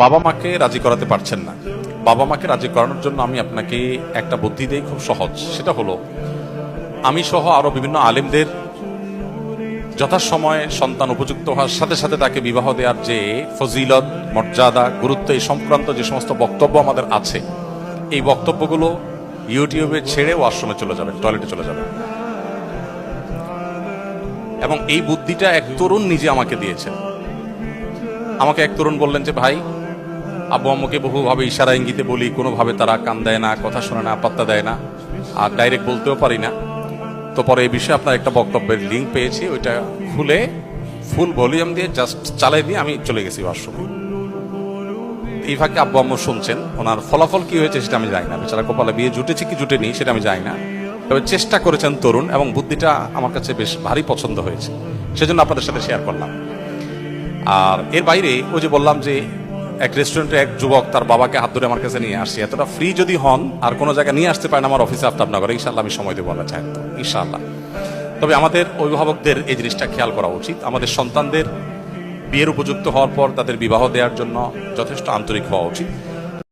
বাবা মাকে রাজি করাতে পারছেন না। বাবা মাকে রাজি করানোর জন্য আমি আপনাকে একটা বুদ্ধি দেই, খুব সহজ। সেটা হলো, আমি সহ আরো বিভিন্ন আলেমদের যথাসময়ে সন্তান উপযুক্ত হওয়ার সাথে সাথে তাকে বিবাহ দেওয়ার যে ফজিলত, মর্যাদা, গুরুত্ব, এই সংক্রান্ত যে সমস্ত বক্তব্য আমাদের আছে, এই বক্তব্যগুলো ইউটিউবে ছেড়ে ওয়াশরুমে চলে যাবেন, টয়লেটে চলে যাবেন। এবং এই বুদ্ধিটা এক তরুণ নিজে আমাকে দিয়েছেন। আমাকে এক তরুণ বললেন যে, ভাই, আব্বু আম্মুকে বহুভাবে ইশারা ইঙ্গিতে বলি, কোনোভাবে তারা কান দেয় না, কথা শোনে না, পাত্তা দেয় না, আর ডাইরেক্ট বলতেও পারি না। তো পরে এই বিষয়ে আপনার একটা বক্তব্যের লিঙ্ক পেয়েছি, ওইটা খুলে ফুল ভলিউম দিয়ে জাস্ট চালাই দিয়ে আমি চলে গেছি ওয়াশরুমে। এই ফাঁকে আব্বু আম্মু শুনছেন। ওনার ফলাফল কি হয়েছে সেটা আমি জানি না, বেচারা কপালে বিয়ে জুটেছে কি জুটেনি সেটা আমি জানি না, তবে চেষ্টা করেছেন তরুণ, এবং বুদ্ধিটা আমার কাছে বেশ ভারী পছন্দ হয়েছে, সেজন্য আপনাদের সাথে শেয়ার করলাম। আর এর বাইরে ওই যে বললাম যে এক রেস্টুরেন্টে এক যুবক তার বাবাকে হাত ধরে আমার কাছে নিয়ে আসছে। এতটা ফ্রি যদি হন আর কোনো জায়গায় নিয়ে আসতে পারেন আমার অফিসে আফতাবনগরে, ইনশাল্লাহ আমি সময় দেবো, বলা চাই ইনশাল্লাহ। তবে আমাদের অভিভাবকদের এই জিনিসটা খেয়াল করা উচিত। আমাদের সন্তানদের বিয়ের উপযুক্ত হওয়ার পর তাদের বিবাহ দেওয়ার জন্য যথেষ্ট আন্তরিক হওয়া উচিত।